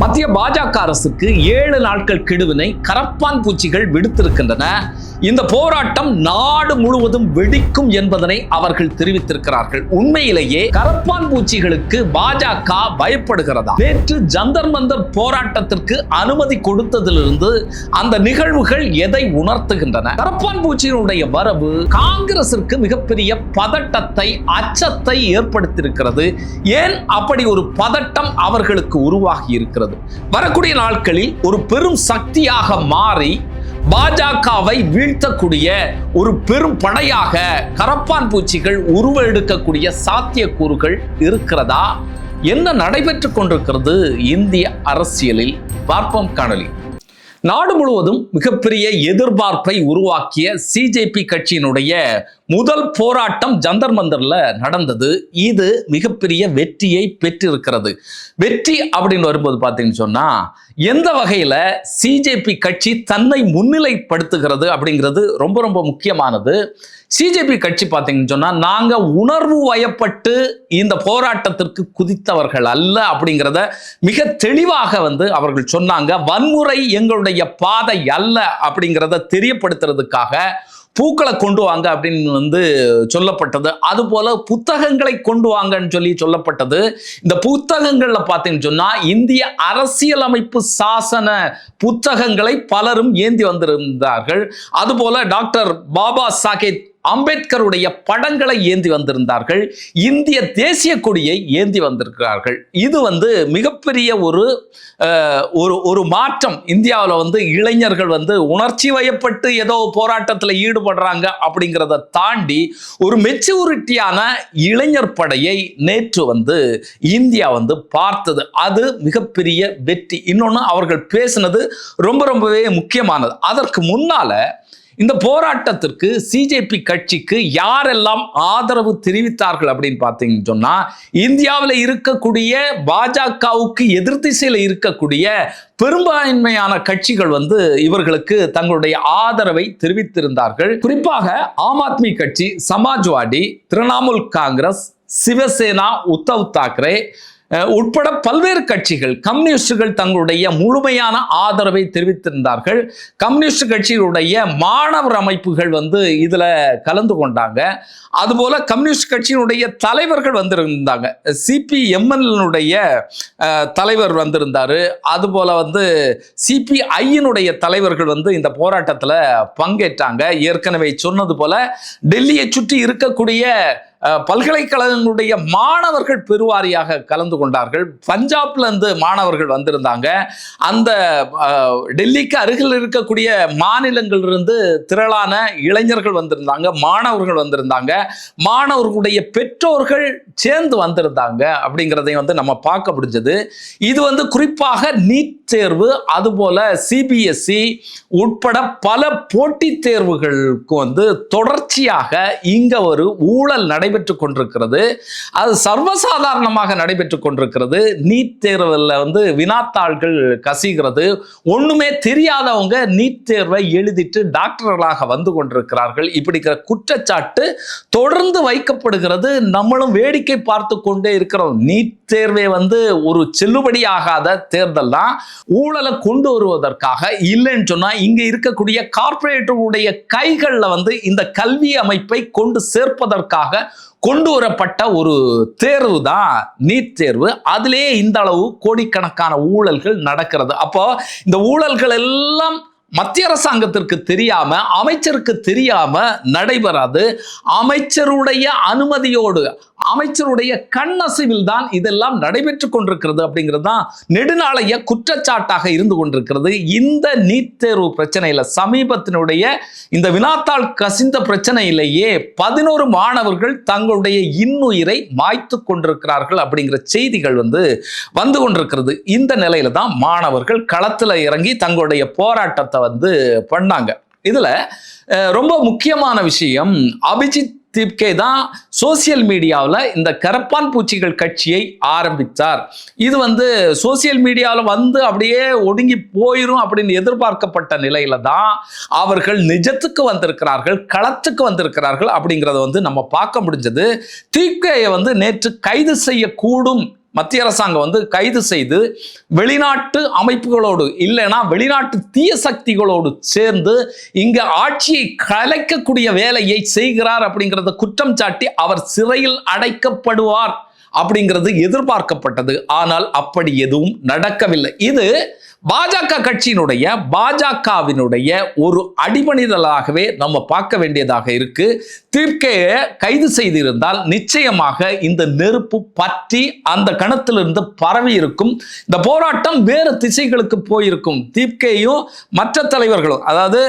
மத்திய பாஜக அரசுக்கு 7 நாட்கள் கெடுவினை கரப்பான் பூச்சிகள் விடுத்திருக்கின்றன. இந்த போராட்டம் நாடு முழுவதும் வெடிக்கும் என்பதனை அவர்கள் தெரிவித்திருக்கிறார்கள். உண்மையிலேயே கரப்பான் பூச்சிகளுக்கு பாஜக பயப்படுகிறதா? நேற்று ஜந்தர் மந்தர் போராட்டத்திற்கு அனுமதி கொடுத்ததிலிருந்து அந்த நிகழ்வுகள் எதை உணர்த்துகின்றன? கரப்பான் பூச்சியினுடைய வரவு காங்கிரசிற்கு மிகப்பெரிய பதட்டத்தை, அச்சத்தை ஏற்படுத்தியிருக்கிறது. ஏன் அப்படி ஒரு பதட்டம் அவர்களுக்கு உருவாகி இருக்கிறது? வரக்கூடிய நாட்களில் ஒரு பெரும் சக்தியாக மாறி பாஜகவை வீழ்த்தக்கூடிய ஒரு பெரும் படையாக கரப்பான் பூச்சிகள் உருவ எடுக்கக்கூடிய சாத்தியக்கூறுகள் இருக்கிறதா? என்ன நடைபெற்றுக் கொண்டிருக்கிறது இந்திய அரசியலில்? பார்ப்போம் காணொலி. நாடு முழுவதும் மிகப்பெரிய எதிர்பார்ப்பை உருவாக்கிய சிஜேபி கட்சியினுடைய முதல் போராட்டம் ஜந்தர் மந்தர்ல நடந்தது. இது மிகப்பெரிய வெற்றியை பெற்றிருக்கிறது. வெற்றி அப்படின்னு வரும்போது பார்த்தீங்கன்னு சொன்னா, எந்த வகையில சிஜேபி கட்சி தன்னை முன்னிலைப்படுத்துகிறது அப்படிங்கிறது ரொம்ப ரொம்ப முக்கியமானது. சிஜேபி கட்சி பார்த்தீங்கன்னு சொன்னா, நாங்க உணர்வு வயப்பட்டு இந்த போராட்டத்திற்கு குதித்தவர்கள் அல்ல அப்படிங்கிறத மிக தெளிவாக அவர்கள் சொன்னாங்க. வன்முறை எங்களுடைய பாதை அல்ல அப்படிங்கிறத தெரியப்படுத்துறதுக்காக பூக்களை கொண்டு வாங்க அப்படின்னு சொல்லப்பட்டது. அதுபோல புத்தகங்களை கொண்டு வாங்கன்னு சொல்லப்பட்டது. இந்த புத்தகங்கள்ல பார்த்தீங்கன்னு சொன்னா, இந்திய அரசியலமைப்பு சாசன புத்தகங்களை பலரும் ஏந்தி வந்திருந்தார்கள். அதுபோல டாக்டர் பாபா சாஹேப் அம்பேத்கருடைய படங்களை ஏந்தி வந்திருந்தார்கள். இந்திய தேசிய கொடியை ஏந்தி வந்திருக்கிறார்கள். இது மிகப்பெரிய ஒரு மாற்றம். இந்தியாவில் இளைஞர்கள் உணர்ச்சி வயப்பட்டு ஏதோ போராட்டத்தில் ஈடுபடுறாங்க அப்படிங்கிறத தாண்டி ஒரு மெச்சூரிட்டியான இளைஞர் படையை நேற்று இந்தியா பார்த்தது. அது மிகப்பெரிய வெற்றி. இன்னொன்று, அவர்கள் பேசினது ரொம்பவே முக்கியமானது. அதற்கு முன்னால இந்த போராட்டத்திற்கு சிஜேபி கட்சிக்கு யாரெல்லாம் ஆதரவு தெரிவித்தார்கள் அப்படின்னு பார்த்தீங்கன்னு சொன்னா, இந்தியாவில் இருக்கக்கூடிய பாஜகவுக்கு எதிர் திசையில் இருக்கக்கூடிய பெரும்பான்மையான கட்சிகள் இவர்களுக்கு தங்களுடைய ஆதரவை தெரிவித்திருந்தார்கள். குறிப்பாக ஆம் ஆத்மி கட்சி, சமாஜ்வாடி, திரிணாமுல் காங்கிரஸ், சிவசேனா, உத்தவ் தாக்கரே உட்பட பல்வேறு கட்சிகள், கம்யூனிஸ்டுகள் தங்களுடைய முழுமையான ஆதரவை தெரிவித்திருந்தார்கள். கம்யூனிஸ்ட் கட்சியுடைய மாணவர் அமைப்புகள் இதுல கலந்து கொண்டாங்க. அதுபோல கம்யூனிஸ்ட் கட்சியினுடைய தலைவர்கள் வந்திருந்தாங்க. சிபிஎம்எல்னுடைய தலைவர் வந்திருந்தாரு. அதுபோல சிபிஐயினுடைய தலைவர்கள் இந்த போராட்டத்தில் பங்கேற்றாங்க. ஏற்கனவே சொன்னது போல டெல்லியை சுற்றி இருக்கக்கூடிய பல்கலைக்கழகங்களுடைய மாணவர்கள் பெருவாரியாக கலந்து கொண்டார்கள். பஞ்சாப்ல இருந்து மாணவர்கள் வந்திருந்தாங்க. அந்த டெல்லிக்கு அருகில் இருக்கக்கூடிய மாநிலங்களிலிருந்து திரளான இளைஞர்கள் வந்திருந்தாங்க, மாணவர்கள் வந்திருந்தாங்க, மாணவர்களுடைய பெற்றோர்கள் சேர்ந்து வந்திருந்தாங்க அப்படிங்கிறதையும் நம்ம பார்க்க முடிஞ்சது. இது குறிப்பாக நீட் தேர்வு, அதுபோல சிபிஎஸ்இ உட்பட பல போட்டித் தேர்வுகளுக்கு தொடர்ச்சியாக இங்க ஒரு ஊழல் நடைபெற்றுக் கொண்டிருக்கிறது. அது சர்வசாதாரணமாக நடைபெற்றுக் கொண்டிருக்கிறது. நீட் தேர்வில் வினாத்தாள்கள் கசிகிறது. ஒண்ணுமே தெரியாதவங்க நீட் தேர்வை எழுதிட்டு டாக்டர்களாக வந்து கொண்டிருக்கிறார்கள். இப்படிங்கிற குற்றச்சாட்டு தொடர்ந்து வைக்கப்படுகிறது. நம்மளும் வேடிக்கை பார்த்து கொண்டே இருக்கிறோம். நீட் தேர்வே ஒரு செல்லுபடியாகாத தேர்தல் தான். ஊழலை கொண்டு வருவதற்காக இல்லைன்னு சொன்னா, இங்க இருக்கக்கூடிய கார்ப்பரேட்டருடைய கைகள்ல இந்த கல்வி அமைப்பை கொண்டு சேர்ப்பதற்காக கொண்டு வரப்பட்ட ஒரு தேர்வு தான் நீட் தேர்வு. அதிலே இந்த அளவு கோடிக்கணக்கான ஊழல்கள் நடக்கிறது. அப்போ இந்த ஊழல்கள் எல்லாம் மத்திய அரசாங்கத்திற்கு தெரியாம, அமைச்சருக்கு தெரியாம நடைபெறாது. அமைச்சருடைய அனுமதியோடு, அமைச்சருடைய கண்ணசைவில் தான் இதெல்லாம் நடைபெற்றுக் கொண்டிருக்கிறது அப்படிங்கிறது தான் நெடுநாளைய குற்றச்சாட்டாக இருந்து கொண்டிருக்கிறது. இந்த நீட் தேர்வு பிரச்சனையில, சமீபத்தினுடைய இந்த வினாத்தாள் கசிந்த பிரச்சனையிலேயே 11 மாணவர்கள் தங்களுடைய இன்னுயிரை மாய்த்து கொண்டிருக்கிறார்கள் அப்படிங்கிற செய்திகள் வந்து கொண்டிருக்கிறது. இந்த நிலையில தான் மாணவர்கள் களத்துல இறங்கி தங்களுடைய போராட்டத்தை பண்ணாங்க. இதுல ரொம்ப முக்கியமான விஷயம், அபிஜித் திப்கே தான் சோசியல் மீடியாவில் இந்த கரப்பான் பூச்சிகள் கட்சியை ஆரம்பித்தார். இது சோசியல் மீடியாவில் அப்படியே ஒடுங்கி போயிரும் அப்படின்னு எதிர்பார்க்கப்பட்ட நிலையில தான் அவர்கள் நிஜத்துக்கு வந்திருக்கிறார்கள், களத்துக்கு வந்திருக்கிறார்கள் அப்படிங்கிறத நம்ம பார்க்க முடிஞ்சது. திப்கேயை நேற்று கைது செய்யக்கூடும் மத்திய அரசாங்கம் வந்து கைது செய்து வெளிநாட்டு அமைப்புகளோடு இல்லைன்னா வெளிநாட்டு தீய சக்திகளோடு சேர்ந்து இங்க ஆட்சியை கலைக்கக்கூடிய வேலையை செய்கிறார் அப்படிங்கிறத குற்றம் சாட்டி அவர் சிறையில் அடைக்கப்படுவார் அப்படிங்கிறது எதிர்பார்க்கப்பட்டது. ஆனால் அப்படி எதுவும் நடக்கவில்லை. இது பாஜகவினுடைய ஒரு அடிபணிதலாகவே நம்ம பார்க்க வேண்டியதாக இருக்கு. தீப்கேயை கைது செய்திருந்தால் நிச்சயமாக இந்த நெருப்பு பற்றி அந்த கணத்திலிருந்து பரவி இருக்கும். இந்த போராட்டம் வேறு திசைகளுக்கு போயிருக்கும். தீப்கேயும் மற்ற தலைவர்களும், அதாவது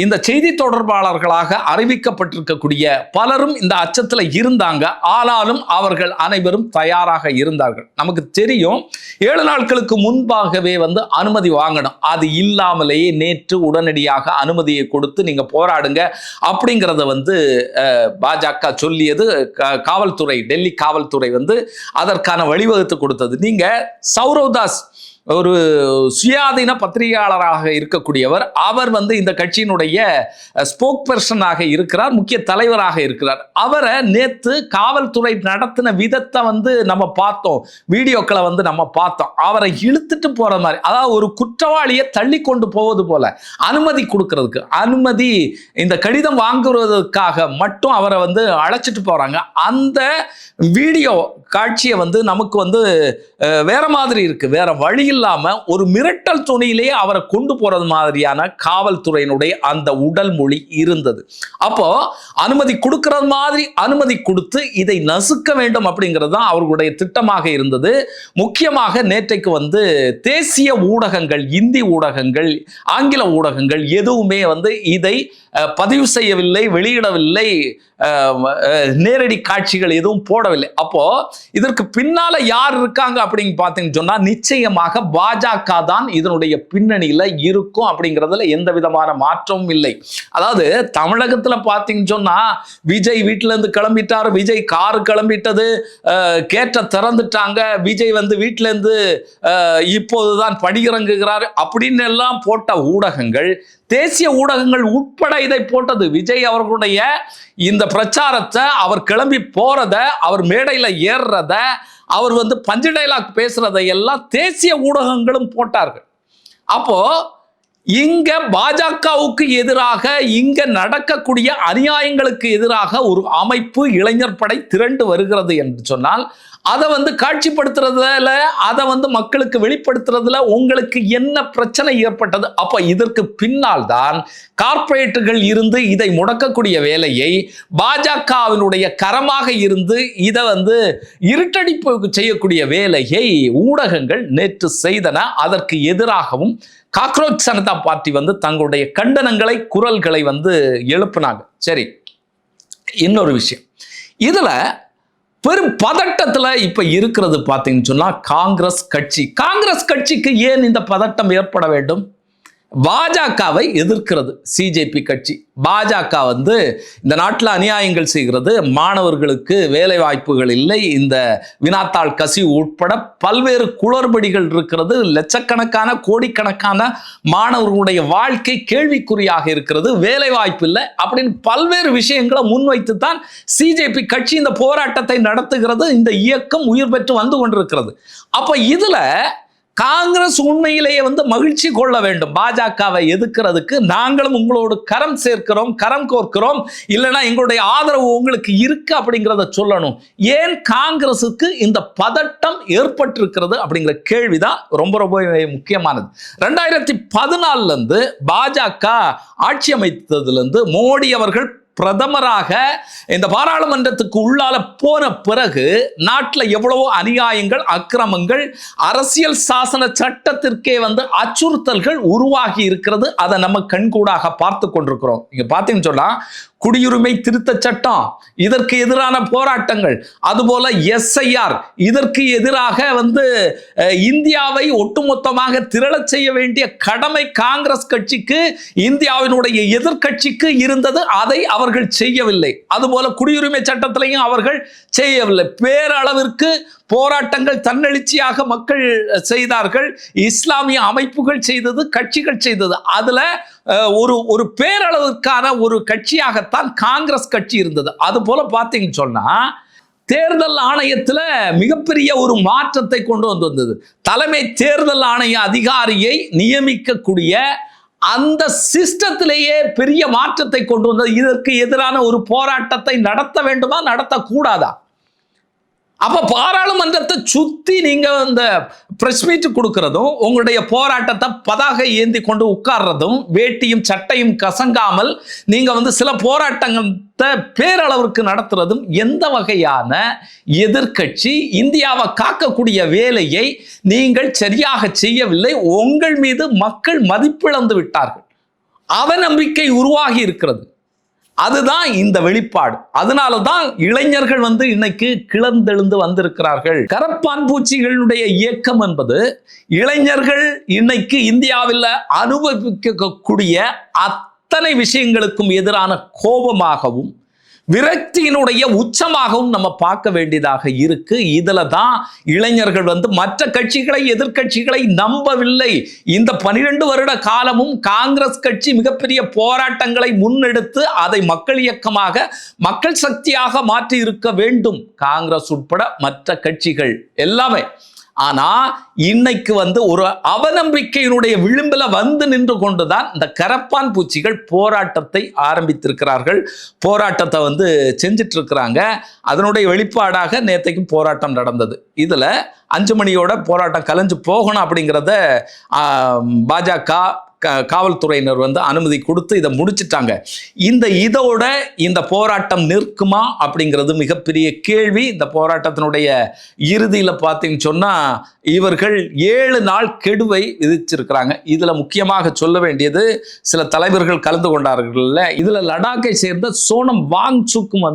இந்த செய்தி தொடர்பாளர்களாக அறிவிக்கப்பட்டிருக்கக்கூடிய பலரும் இந்த அச்சத்தில் இருந்தாங்க. ஆனாலும் அவர்கள் அனைவரும் தயாராக இருந்தார்கள். நமக்கு தெரியும் 7 நாட்களுக்கு முன்பாகவே வந்து அனுமதி வாங்கணும். அது இல்லாமலேயே நேற்று உடனடியாக அனுமதியை கொடுத்து நீங்க போராடுங்க அப்படிங்கிறத வந்து பாஜக சொல்லியது. காவல்துறை, டெல்லி காவல்துறை வந்து அதற்கான வழிவகுத்து கொடுத்தது. நீங்க சௌரவ் தாஸ் ஒரு சுயாதீன பத்திரிகையாளராக இருக்கக்கூடியவர், அவர் வந்து இந்த கட்சியினுடைய ஸ்போக் பர்சனாக இருக்கிறார், முக்கிய தலைவராக இருக்கிறார். அவரை நேத்து காவல்துறை நடத்தின விதத்தை வந்து நம்ம பார்த்தோம், வீடியோக்களை வந்து நம்ம பார்த்தோம். அவரை இழுத்துட்டு போற மாதிரி, அதாவது ஒரு குற்றவாளியை தள்ளி கொண்டு போவது போல அனுமதி கொடுக்கறதுக்கு, அனுமதி இந்த கடிதம் வாங்குவதற்காக மட்டும் அவரை வந்து அழைச்சிட்டு போறாங்க. அந்த வீடியோ காட்சியை வந்து நமக்கு வந்து வேற மாதிரி இருக்கு. வேற வழி இல்லாம ஒரு மிரட்டல் துணியிலேயே அவரை கொண்டு போறது மாதிரியான காவல்துறையினுடைய அந்த உடல் மொழி இருந்தது. அப்போ அனுமதி கொடுக்கிறது மாதிரி அனுமதி கொடுத்து இதை நசுக்க வேண்டும் அப்படிங்கிறது தான் அவர்களுடைய திட்டமாக இருந்தது. முக்கியமாக நேற்றைக்கு வந்து தேசிய ஊடகங்கள், இந்தி ஊடகங்கள், ஆங்கில ஊடகங்கள் எதுவுமே வந்து இதை பதிவு செய்யவில்லை, வெளியிடவில்லை, நேரடி காட்சிகள் எதுவும் போடவில்லை. அப்போ இதற்கு பின்னால யார் இருக்காங்க அப்படின்னு பார்த்தீங்கன்னு சொன்னா நிச்சயமாக பாஜக தான் இதனுடைய பின்னணியில இருக்கும் அப்படிங்கிறதுல எந்த விதமான மாற்றமும் இல்லை. அதாவது தமிழகத்துல பார்த்தீங்கன்னு சொன்னா விஜய் வீட்டுல இருந்து கிளம்பிட்டார், விஜய் காரு கிளம்பிட்டது, கேட்ட திறந்துட்டாங்க, விஜய் வந்து வீட்டுல இருந்து இப்போதுதான் படியிறங்குகிறார் அப்படின்னு எல்லாம் போட்ட ஊடகங்கள், தேசிய ஊடகங்கள் உட்பட இதை போட்டது. விஜய் அவர்களுடைய இந்த பிரச்சாரத்தை, அவர் கிளம்பி போறத, அவர் மேடையில ஏறுறத, அவர் வந்து பஞ்சு டைலாக் பேசுறதை எல்லாம் தேசிய ஊடகங்களும் போட்டார்கள். அப்போ இங்க பாஜகவுக்கு எதிராக, இங்க நடக்கக்கூடிய அநியாயங்களுக்கு எதிராக ஒரு அமைப்பு, இளைஞர் படை திரண்டு வருகிறது என்று சொன்னால் அதை வந்து காட்சிப்படுத்துறதுல, அதை வந்து மக்களுக்கு வெளிப்படுத்துறதுல உங்களுக்கு என்ன பிரச்சனை ஏற்பட்டது? அப்ப இதற்கு பின்னால் தான் கார்ப்பரேட்டுகள் இருந்து இதை முடக்கக்கூடிய வேலையை, பாஜகவினுடைய கரமாக இருந்து இதை வந்து இருட்டடிப்பு செய்யக்கூடிய வேலையை ஊடகங்கள் நேற்று செய்தன. அதற்கு எதிராகவும் காக்ரோச் ஜனதா பார்ட்டி வந்து தங்களுடைய கண்டனங்களை, குரல்களை வந்து எழுப்பினாங்க. சரி, இன்னொரு விஷயம், இதுல பெரும் பதட்டத்துல இப்ப இருக்கிறது பாத்தீங்கன்னு சொன்னா காங்கிரஸ் கட்சிக்கு ஏன் இந்த பதட்டம் ஏற்பட வேண்டும்? பாஜகவை எதிர்க்கிறது சிஜேபி கட்சி. பாஜக வந்து இந்த நாட்டில் அநியாயங்கள் செய்கிறது, மாணவர்களுக்கு வேலை வாய்ப்புகள் இல்லை, இந்த வினாத்தாள் கசிவு உட்பட பல்வேறு குளறுபடிகள் இருக்கிறது, லட்சக்கணக்கான கோடிக்கணக்கான மாணவர்களுடைய வாழ்க்கை கேள்விக்குறியாக இருக்கிறது, வேலை வாய்ப்பு இல்லை அப்படின்னு பல்வேறு விஷயங்களை முன்வைத்து தான் சிஜேபி கட்சி இந்த போராட்டத்தை நடத்துகிறது. இந்த இயக்கம் உயிர் பெற்று வந்து கொண்டிருக்கிறது. அப்ப இதுல காங்கிரஸ் உண்மையிலேயே வந்து மகிழ்ச்சி கொள்ள வேண்டும். பாஜகவை எதிர்க்கிறதுக்கு நாங்களும் உங்களோடு கரம் சேர்க்கிறோம், கரம் கோர்க்கிறோம், இல்லைன்னா எங்களுடைய ஆதரவு உங்களுக்கு இருக்கு அப்படிங்கிறத சொல்லணும். ஏன் காங்கிரசுக்கு இந்த பதட்டம் ஏற்பட்டிருக்கிறது அப்படிங்கிற கேள்விதான் ரொம்ப ரொம்ப முக்கியமானது. 2014 இருந்து பாஜக ஆட்சி அமைத்ததுல இருந்து மோடி அவர்கள் பிரதமராக இந்த பாராளுமன்றத்துக்கு உள்ளால போன பிறகு நாட்டில் எவ்வளவோ அநியாயங்கள், அக்கிரமங்கள், அரசியல் சாசன சட்டத்திற்கே வந்து அச்சுறுத்தல்கள் உருவாகி இருக்கிறது. அதை நம்ம கண்கூடாக பார்த்து கொண்டிருக்கிறோம். நீங்க பார்த்தீங்கன்னு சொன்னா குடியுரிமை திருத்த சட்டம், இதற்கு எதிரான போராட்டங்கள், அதுபோல SIR, இதற்கு எதிராக வந்து இந்தியாவை ஒட்டுமொத்தமாக திரளச் செய்ய வேண்டிய கடமை காங்கிரஸ் கட்சிக்கு, இந்தியாவினுடைய எதிர்கட்சிக்கு இருந்தது. அதை அவர்கள் செய்யவில்லை. அதுபோல குடியுரிமை சட்டத்திலையும் அவர்கள் செய்யவில்லை. பேரளவிற்கு போராட்டங்கள் தன்னெழுச்சியாக மக்கள் செய்தார்கள், இஸ்லாமிய அமைப்புகள் செய்தது, கட்சிகள் செய்தது. அதுல ஒரு பேரளவுக்கான ஒரு கட்சியாகத்தான் காங்கிரஸ் கட்சி இருந்தது. அது போல பார்த்தீங்கன்னு சொன்னா தேர்தல் ஆணையத்துல மிகப்பெரிய ஒரு மாற்றத்தை கொண்டு வந்தது. தலைமை தேர்தல் ஆணைய அதிகாரியை நியமிக்கக்கூடிய அந்த சிஸ்டத்திலேயே பெரிய மாற்றத்தை கொண்டு வந்தது. இதற்கு எதிரான ஒரு போராட்டத்தை நடத்த வேண்டுமா, நடத்தக்கூடாதா? அப்ப பாராளுமன்றத்தை சுத்தி நீங்க இந்த பிரஸ் மீட் கொடுக்கிறதும், உங்களுடைய போராட்டத்தை பதாகை ஏந்தி கொண்டு உட்கார்றதும், வேட்டியும் சட்டையும் கசங்காமல் நீங்க சில போராட்டத்தை பேரளவிற்கு நடத்துறதும் எந்த வகையான எதிர்க்கட்சி? இந்தியாவை காக்கக்கூடிய வேலையை நீங்கள் சரியாக செய்யவில்லை. உங்கள் மீது மக்கள் மதிப்பிழந்து விட்டார்கள். அவநம்பிக்கை உருவாகி இருக்கிறது. அதுதான் இந்த வெளிப்பாடு. அதனாலதான் இளைஞர்கள் இன்னைக்கு கிளர்ந்தெழுந்து வந்திருக்கிறார்கள். கரப்பான் பூச்சிகளுடைய இயக்கம் என்பது இளைஞர்கள் இன்னைக்கு இந்தியாவில் அனுபவிக்கக்கூடிய அத்தனை விஷயங்களுக்கும் எதிரான கோபமாகவும் விரக்தியினுடைய உச்சமாகவும் நம்ம பார்க்க வேண்டியதாக இருக்கு. இதுல தான் இளைஞர்கள் மற்ற கட்சிகளை, எதிர்கட்சிகளை நம்பவில்லை. இந்த 12 வருட காலமும் காங்கிரஸ் கட்சி மிகப்பெரிய போராட்டங்களை முன்னெடுத்து அதை மக்கள் இயக்கமாக, மக்கள் சக்தியாக மாற்றி இருக்க வேண்டும். காங்கிரஸ் உட்பட மற்ற கட்சிகள் எல்லாமே. ஆனா இன்னைக்கு ஒரு அவநம்பிக்கையினுடைய விளிம்பில் நின்று கொண்டுதான் இந்த கரப்பான் பூச்சிகள் போராட்டத்தை ஆரம்பித்திருக்கிறார்கள். போராட்டத்தை செஞ்சிட்டு இருக்கிறாங்க. அதனுடைய வெளிப்பாடாக நேற்றைக்கும் போராட்டம் நடந்தது. இதுல 5 மணியோட போராட்டம் கலைஞ்சு போகணும் அப்படிங்கிறத பாஜக காவல்துறையினர் அனுமதி கொடுத்து இதை முடிச்சிட்டாங்க. இதோட இந்த போராட்டம் நிற்குமா அப்படிங்கிறது மிகப்பெரிய கேள்வி. இந்த போராட்டத்தினுடைய இறுதியில் பார்த்தீங்கன்னு சொன்னா இவர்கள் 7 நாள் கெடுவை விதிச்சிருக்கிறாங்க. இதுல முக்கியமாக சொல்ல வேண்டியது, சில தலைவர்கள் கலந்து கொண்டார்கள். இதுல லடாக்கை சேர்ந்த சோனம் வாங்சுக்கும்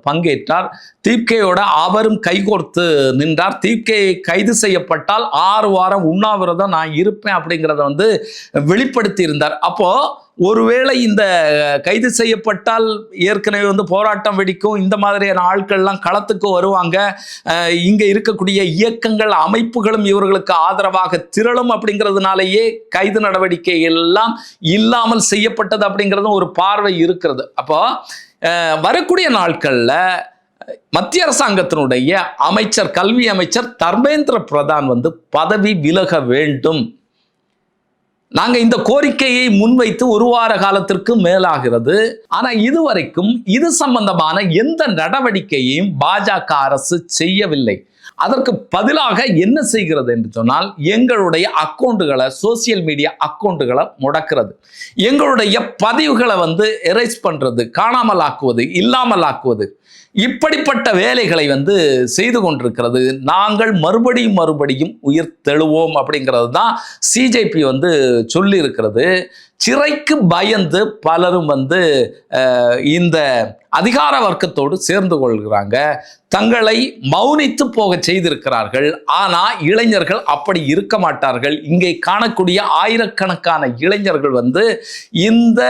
பங்கேற்றார். தீப்கேயோட அவரும் கைகோர்த்து நின்றார். தீப்கே கைது செய்யப்பட்டால் 6 வாரம் உண்ணாவிரதம் நான் இருப்பேன் அப்படிங்கிறத வெளிப்படுத்தி இருந்தார். அப்போ ஒருவேளை இந்த கைது செய்யப்பட்டால் ஏற்கனவே போராட்டம் வெடிக்கும், இந்த மாதிரியான ஆட்கள்லாம் களத்துக்கு வருவாங்க, இங்க இருக்கக்கூடிய இயக்கங்கள், அமைப்புகளும் இவர்களுக்கு ஆதரவாக திரளும் அப்படிங்கிறதுனாலேயே கைது நடவடிக்கை எல்லாம் இல்லாமல் செய்யப்பட்டது அப்படிங்கிறதும் ஒரு பார்வை இருக்கிறது. அப்போ வரக்கூடிய நாட்கள்ல மத்திய அரசாங்கத்தினுடைய அமைச்சர், கல்வி அமைச்சர் தர்மேந்திர பிரதான் பதவி விலக வேண்டும். நாங்க இந்த கோரிக்கையை முன்வைத்து 1 வார காலத்திற்கு மேலாகிறது. ஆனா இதுவரைக்கும் இது சம்பந்தமான எந்த நடவடிக்கையையும் பாஜக அரசு செய்யவில்லை. அதற்கு பதிலாக என்ன செய்கிறது என்று சொன்னால், எங்களுடைய அக்கௌண்ட்டுகளை, சோசியல் மீடியா அக்கௌண்ட்டுகளை முடக்கிறது, எங்களுடைய பதிவுகளை எரேஸ் பண்றது, காணாமல் ஆக்குவது, இல்லாமல் ஆக்குவது, இப்படிப்பட்ட வேலைகளை செய்து கொண்டிருக்கிறது. நாங்கள் மறுபடியும் உயிர் தெழுவோம் அப்படிங்கிறது தான் சிஜேபி சொல்லி இருக்கிறது. சிறைக்கு பயந்து பலரும் இந்த அதிகார வர்க்கத்தோடு சேர்ந்து கொள்கிறாங்க. தங்களை மௌனித்து போக செய்திருக்கிறார்கள். ஆனா இளைஞர்கள் அப்படி இருக்க மாட்டார்கள். இங்கே காணக்கூடிய ஆயிரக்கணக்கான இளைஞர்கள் இந்த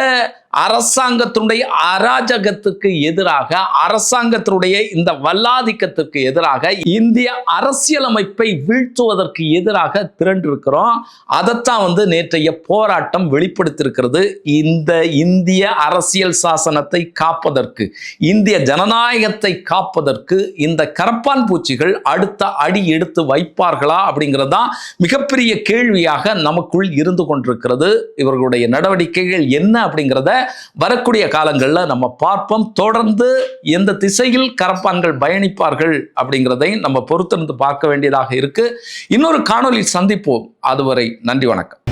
அரசாங்கத்தினுடைய அராஜகத்துக்கு எதிராக, அரசாங்கத்தினுடைய இந்த வல்லாதிக்கத்துக்கு எதிராக, இந்திய அரசியலமைப்பை வீழ்த்துவதற்கு எதிராக திரண்டிருக்கிறோம். அதைத்தான் நேற்றைய போராட்டம் வெளிப்படுத்தியிருக்கிறது. இந்த இந்திய அரசியல் சாசனத்தை காப்பதற்கு, இந்திய ஜனநாயகத்தை காப்பதற்கு இந்த கரப்பான் பூச்சிகள் அடுத்த அடி எடுத்து வைப்பார்களா அப்படிங்கிறது தான் மிகப்பெரிய கேள்வியாக நமக்குள் இருந்து கொண்டிருக்கிறது. இவர்களுடைய நடவடிக்கைகள் என்ன அப்படிங்கிறத வரக்கூடிய காலங்களில் நம்ம பார்ப்போம். தொடர்ந்து எந்த திசையில் கரப்பான்கள் பயணிப்பார்கள் அப்படிங்கிறதை நம்ம பொறுத்திருந்து பார்க்க வேண்டியதாக இருக்கு. இன்னொரு காணொளி சந்திப்போம். அதுவரை நன்றி, வணக்கம்.